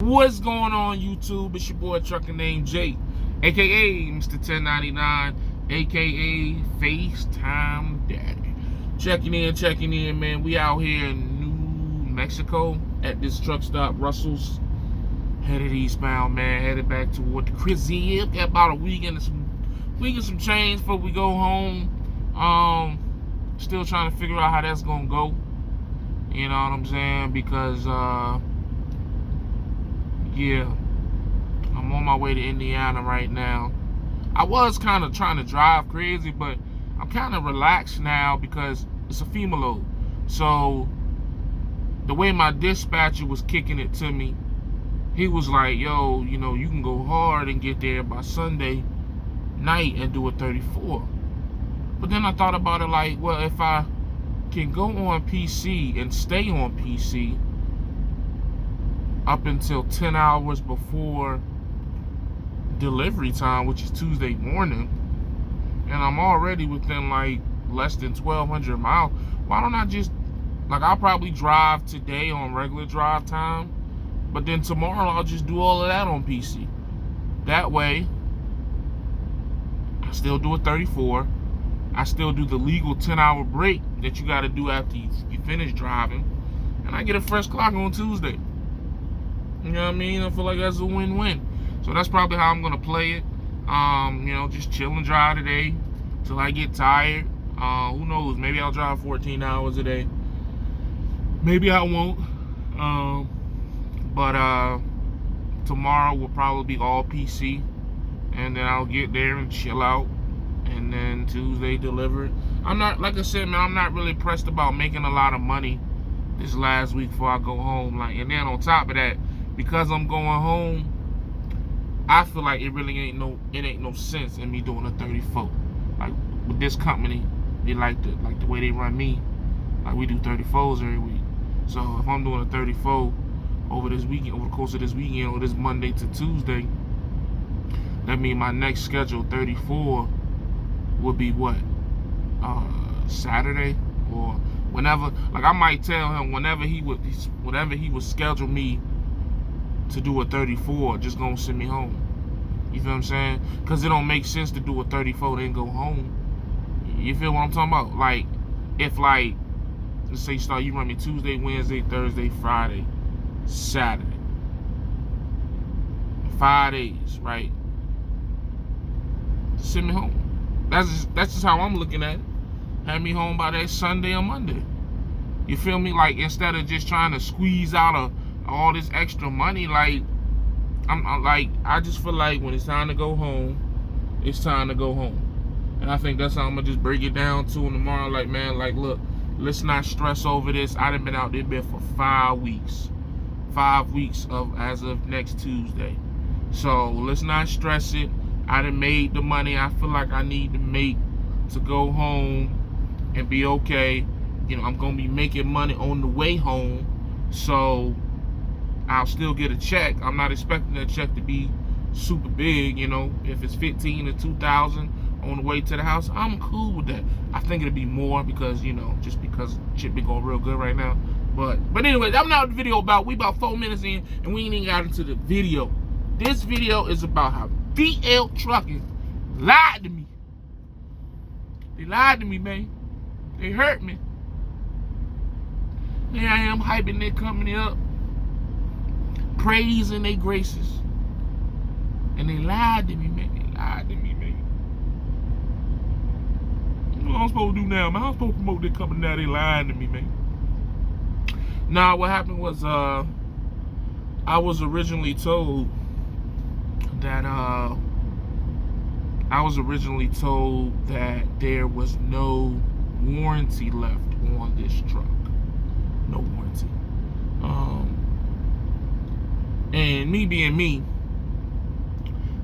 What's going on, YouTube? It's your boy ATruckerNamedJay, aka Mr. 1099, aka FaceTime Daddy. Checking in, man. We out here in New Mexico at this truck stop, Russell's. Headed eastbound, man. Headed back toward the crib. Got about a week and some change before we go home. Still trying to figure out how that's gonna go. You know what I'm saying? Because yeah, I'm on my way to Indiana right now. I was kind of trying to drive crazy, but I'm kind of relaxed now because it's a FEMA load. So the way my dispatcher was kicking it to me, he was like, yo, you know, you can go hard and get there by Sunday night and do a 34. But then I thought about it like, well, if I can go on PC and stay on PC up until 10 hours before delivery time, which is Tuesday morning, and I'm already within like less than 1,200 miles, why don't I just, like, I'll probably drive today on regular drive time, but then tomorrow I'll just do all of that on PC. That way, I still do a 34. I still do the legal 10-hour break that you got to do after you finish driving, and I get a fresh clock on Tuesday. You know what I mean? I feel like that's a win-win. So that's probably how I'm gonna play it. You know, just chill and drive today till I get tired. Who knows? Maybe I'll drive 14 hours a day. Maybe I won't. But tomorrow will probably be all PC, and then I'll get there and chill out, and then Tuesday deliver it. I'm not, like I said, man, I'm not really pressed about making a lot of money this last week before I go home. Like, and then on top of that, because I'm going home, I feel like it really ain't no sense in me doing a 34. Like with this company, they like the way they run me. Like, we do 34s every week. So if I'm doing a 34 over this weekend, over the course of this weekend, or this Monday to Tuesday, that means my next scheduled 34 would be what? Saturday or whenever. Like, I might tell him whenever he would schedule me to do a 34, just gonna send me home. You feel what I'm saying? Because it don't make sense to do a 34 then go home. You feel what I'm talking about? Like, if, like, let's say you run me Tuesday, Wednesday, Thursday, Friday, Saturday. 5 days, right? Send me home. That's just how I'm looking at it. Have me home by that Sunday or Monday. You feel me? Like, instead of just trying to squeeze out all this extra money, like, I just feel like when it's time to go home, it's time to go home. And I think that's how I'm gonna just break it down to him tomorrow. Like, man, like, look, let's not stress over this. I done been out there for 5 weeks. 5 weeks as of next Tuesday. So let's not stress it. I done made the money I feel like I need to make to go home and be okay. You know, I'm gonna be making money on the way home, so I'll still get a check. I'm not expecting that check to be super big. You know, if it's 15 to 2,000 on the way to the house, I'm cool with that. I think it'll be more because, you know, just because shit been going real good right now. But anyway, that's not what the video about. We about 4 minutes in and we ain't even got into the video. This video is about how VL Trucking lied to me. They lied to me, man. They hurt me. Here I am hyping their company up, praising their graces, and they lied to me, man. They lied to me, man. What I'm supposed to do now, man? I'm supposed to promote their company now. They lying to me, man. Nah, what happened was, I was originally told that there was no warranty left on this truck. No warranty. And me being me,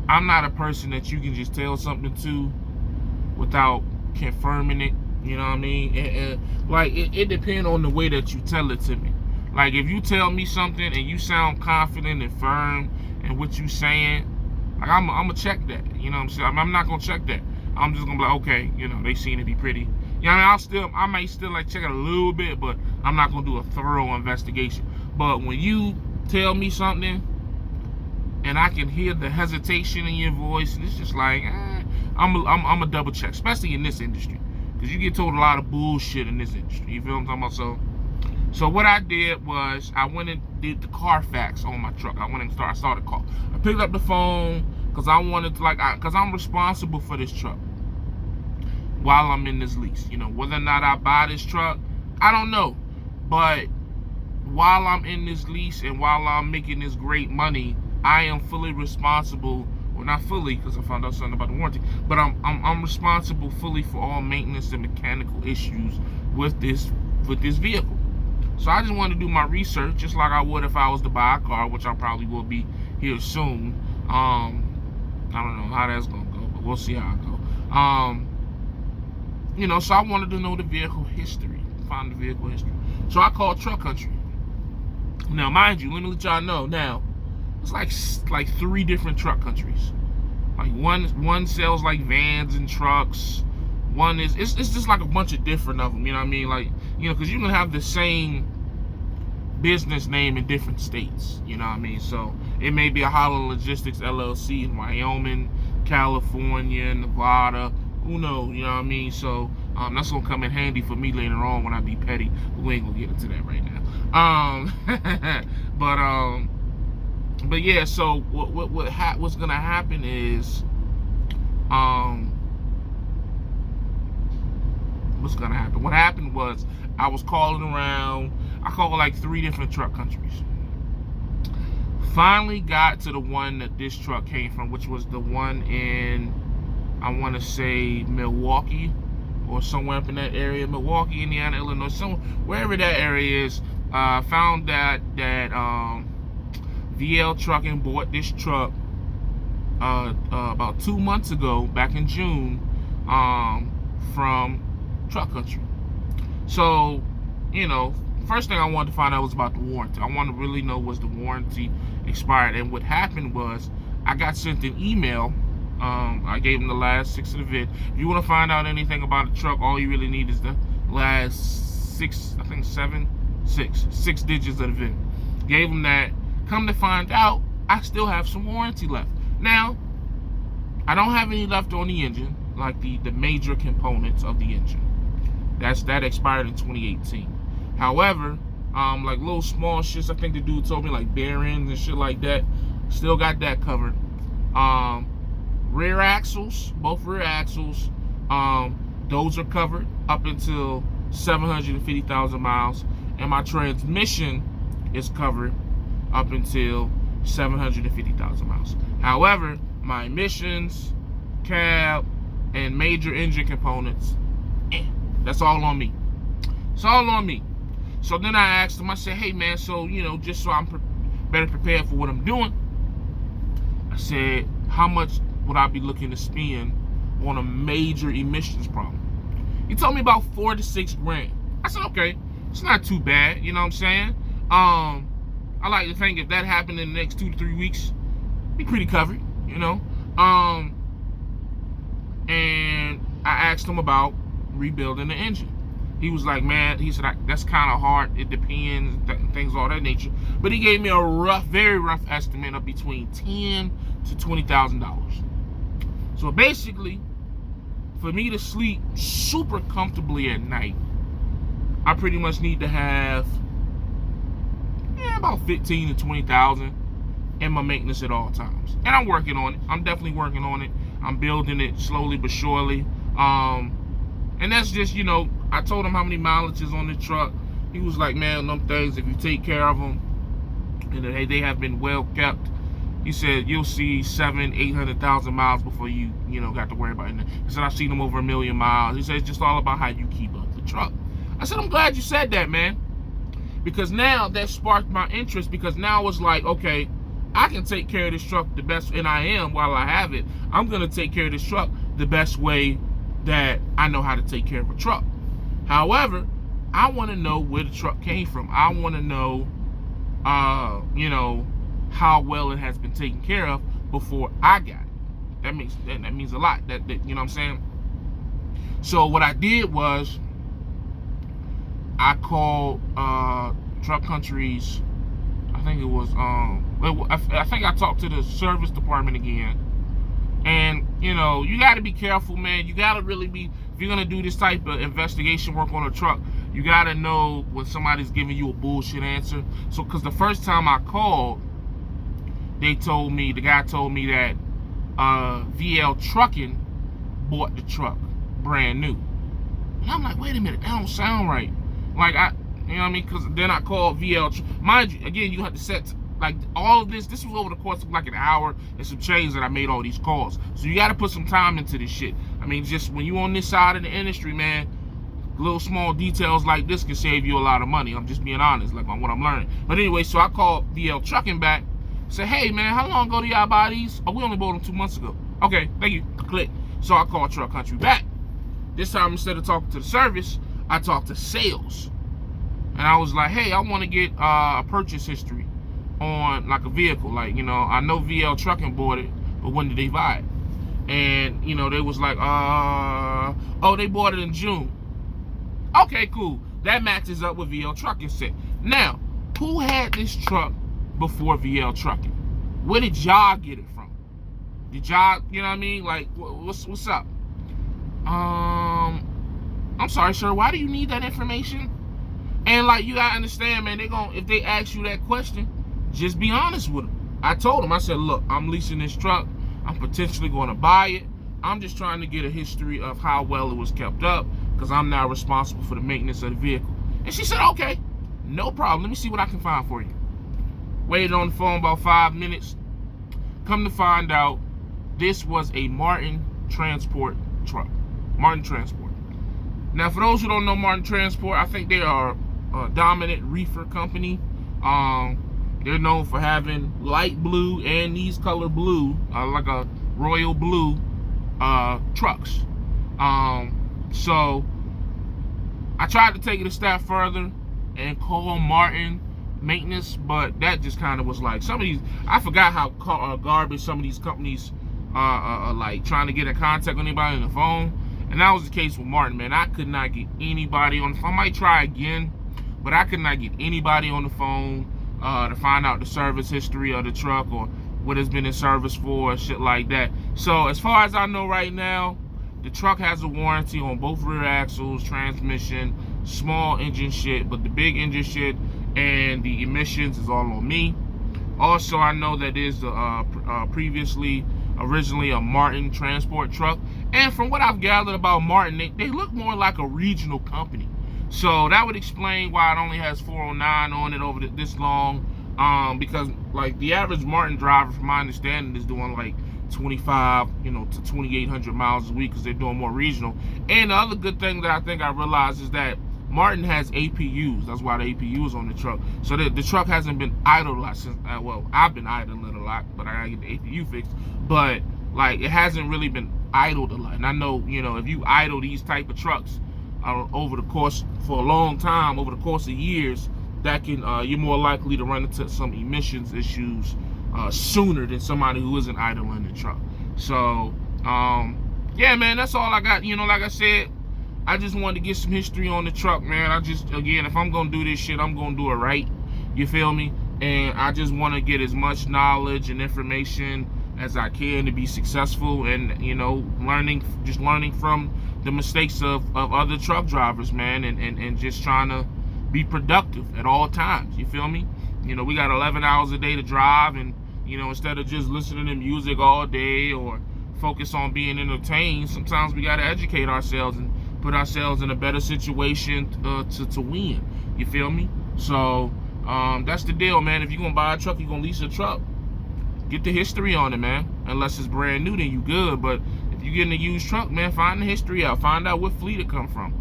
I'm not a person that you can just tell something to without confirming it. You know what I mean? It depends on the way that you tell it to me. Like, if you tell me something and you sound confident and firm in what you saying, like, I'm gonna check that. You know what I'm saying? I'm not gonna check that. I'm just gonna be like, okay, you know, they seem to be pretty. You know, I might still like check it a little bit, but I'm not gonna do a thorough investigation. But when you tell me something and I can hear the hesitation in your voice, and it's just like, I'm a double check, especially in this industry, because you get told a lot of bullshit in this industry. You feel what I'm talking about? So what I did was I went and did the Carfax on my truck. I went and started a call. I picked up the phone because I wanted to, because I'm responsible for this truck while I'm in this lease. You know, whether or not I buy this truck, I don't know. But while I'm in this lease and while I'm making this great money, I am fully responsible. Well, not fully, because I found out something about the warranty, but I'm responsible fully for all maintenance and mechanical issues with this vehicle. So I just wanted to do my research, just like I would if I was to buy a car, which I probably will be here soon. I don't know how that's gonna go, but we'll see how it go. You know, so I wanted to know the vehicle history, find the vehicle history. So I called Truck Country. Now, mind you, let me let y'all know. Now, it's like 3 different truck countries. Like one sells like vans and trucks. One is it's just like a bunch of different of them. You know what I mean? Like, you know, because you can have the same business name in different states. You know what I mean? So it may be a Holland Logistics LLC in Wyoming, California, Nevada. Who knows? You know what I mean? So that's gonna come in handy for me later on when I be petty. But we ain't gonna get into that right now. But yeah. So what's gonna happen is what's gonna happen? What happened was I was calling around. I called like 3 different truck countries. Finally got to the one that this truck came from, which was the one in, I want to say, Milwaukee or somewhere up in that area, Milwaukee, Indiana, Illinois, somewhere, wherever that area is. Found that VL Trucking bought this truck about 2 months ago, back in June, from Truck Country. So, you know, first thing I wanted to find out was about the warranty. I wanted to really know, was the warranty expired? And what happened was I got sent an email. I gave them the last 6 of the VIN. If you want to find out anything about the truck, all you really need is the last 6, I think 6 digits of the VIN. Gave them that. Come to find out, I still have some warranty left. Now, I don't have any left on the engine, like the major components of the engine. That expired in 2018. However, like little small shits, I think the dude told me, like bearings and shit like that, still got that covered. Rear axles, both rear axles, those are covered up until 750,000 miles, and my transmission is covered up until 750,000 miles. However, my emissions, cab, and major engine components, that's all on me. It's all on me. So then I asked him, I said, hey man, so, you know, just so I'm better prepared for what I'm doing, I said, how much would I be looking to spend on a major emissions problem? He told me about $4 to $6 grand. I said, okay, it's not too bad, you know what I'm saying? I like to think if that happened in the next 2 to 3 weeks, be pretty covered, you know? And I asked him about rebuilding the engine. He was like, man, he said, that's kind of hard. It depends, things all that nature. But he gave me a very rough estimate of between $10,000 to $20,000. So basically, for me to sleep super comfortably at night, I pretty much need to have about $15,000 to $20,000 in my maintenance at all times. And I'm working on it. I'm definitely working on it. I'm building it slowly but surely. And that's just, you know, I told him how many mileage is on the truck. He was like, man, them things, if you take care of them, and they have been well kept, he said, you'll see 700,000-800,000 miles before you know, got to worry about it. He said, I've seen them over 1 million miles. He said, it's just all about how you keep up the truck. I said, I'm glad you said that, man. Because now that sparked my interest, because now it's like, okay, I can take care of this truck the best, and I am while I have it. I'm going to take care of this truck the best way that I know how to take care of a truck. However, I want to know where the truck came from. I want to know, you know, how well it has been taken care of before I got it. That means a lot. That you know what I'm saying? So what I did was I called Truck Country's, I think it was, I think I talked to the service department again. And, you know, you got to be careful, man. You got to really be, if you're going to do this type of investigation work on a truck, you got to know when somebody's giving you a bullshit answer. So, because the first time I called, the guy told me that VL Trucking bought the truck brand new. And I'm like, wait a minute, that don't sound right. Like, you know what I mean? Because then I called VL. Mind you, again, you have to set, like, all of this was over the course of like an hour and some change that I made all these calls. So you got to put some time into this shit. I mean, just when you on this side of the industry, man, little small details like this can save you a lot of money. I'm just being honest, like, on what I'm learning. But anyway, so I called VL Trucking back. Said, hey, man, how long ago do y'all buy these? Oh, we only bought them 2 months ago. Okay, thank you. Click. So I called Truck Country back. This time, instead of talking to the service, I talked to sales. And I was like, hey, I want to get a purchase history on, like, a vehicle. Like, you know, I know VL Trucking bought it, but when did they buy it? And, you know, they was like, oh, they bought it in June. Okay, cool. That matches up with VL Trucking said. Now, who had this truck before VL Trucking? Where did y'all get it from? Did y'all, you know what I mean? Like, what's up? I'm sorry, sir, why do you need that information? And, like, you gotta understand, man, if they ask you that question, just be honest with them. I told them, I said, look, I'm leasing this truck. I'm potentially going to buy it. I'm just trying to get a history of how well it was kept up, because I'm now responsible for the maintenance of the vehicle. And she said, okay, no problem. Let me see what I can find for you. Waited on the phone about 5 minutes. Come to find out, this was a Martin Transport truck. Martin Transport. Now, for those who don't know Martin Transport, I think they are a dominant reefer company. They're known for having light blue and these color blue, like a royal blue trucks. So I tried to take it a step further and call Martin Maintenance, but that just kind of was like, some of these, I forgot how garbage some of these companies are like trying to get in contact with anybody on the phone. And that was the case with Martin, man. I could not get anybody on the phone. I might try again, but I could not get anybody on the phone to find out the service history of the truck or what it's been in service for, shit like that. So as far as I know right now, the truck has a warranty on both rear axles, transmission, small engine shit, but the big engine shit and the emissions is all on me. Also, I know that is originally a Martin Transport truck. And from what I've gathered about Martin, they look more like a regional company. So that would explain why it only has 409 on it over this long. Because like the average Martin driver, from my understanding, is doing like 25, to 2,800 miles a week because they're doing more regional. And the other good thing that I think I realized is that Martin has APUs. That's why the APU is on the truck. So the truck hasn't been idle a lot since, well, I've been idling a lot, but I gotta get the APU fixed. But like, it hasn't really been idled a lot. And I know, if you idle these type of trucks over the course, for a long time, over the course of years, that can, you're more likely to run into some emissions issues sooner than somebody who isn't idling the truck. So, yeah, man, that's all I got. Like I said, I just wanted to get some history on the truck, man. Again, if I'm going to do this shit, I'm going to do it right. You feel me? And I just want to get as much knowledge and information as I can to be successful, and, learning from the mistakes of other truck drivers, man, and just trying to be productive at all times. You feel me? We got 11 hours a day to drive, and, instead of just listening to music all day or focus on being entertained, sometimes we got to educate ourselves and put ourselves in a better situation to win. You feel me? So that's the deal, man. If you're gonna buy a truck, you're gonna lease a truck, get the history on it, man. Unless it's brand new, then you good. But if you're getting a used truck, man, find the history out. Find out what fleet it come from.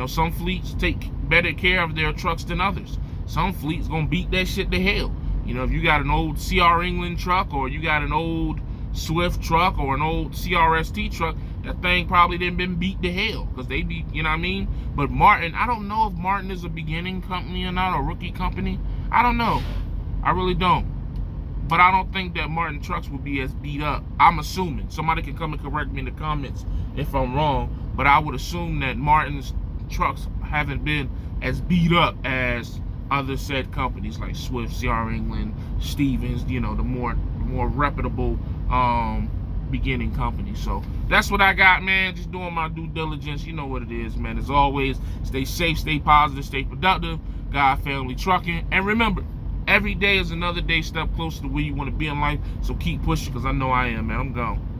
Some fleets take better care of their trucks than others. Some fleets gonna beat that shit to hell. If you got an old CR England truck, or you got an old Swift truck, or an old CRST truck, that thing probably didn't been beat to hell, because they be, you know what I mean? But Martin, I don't know if Martin is a beginning company or not, or rookie company. I don't know. I really don't. But I don't think that Martin trucks will be as beat up. I'm assuming. Somebody can come and correct me in the comments if I'm wrong. But I would assume that Martin's trucks haven't been as beat up as other said companies like Swift, CR England, Stevens, you know, the more reputable beginning companies. So that's what I got, man. Just doing my due diligence. You know what it is, man. As always, stay safe, stay positive, stay productive. God, family, trucking. And remember, every day is another day step closer to where you want to be in life. So keep pushing, because I know I am, man. I'm gone.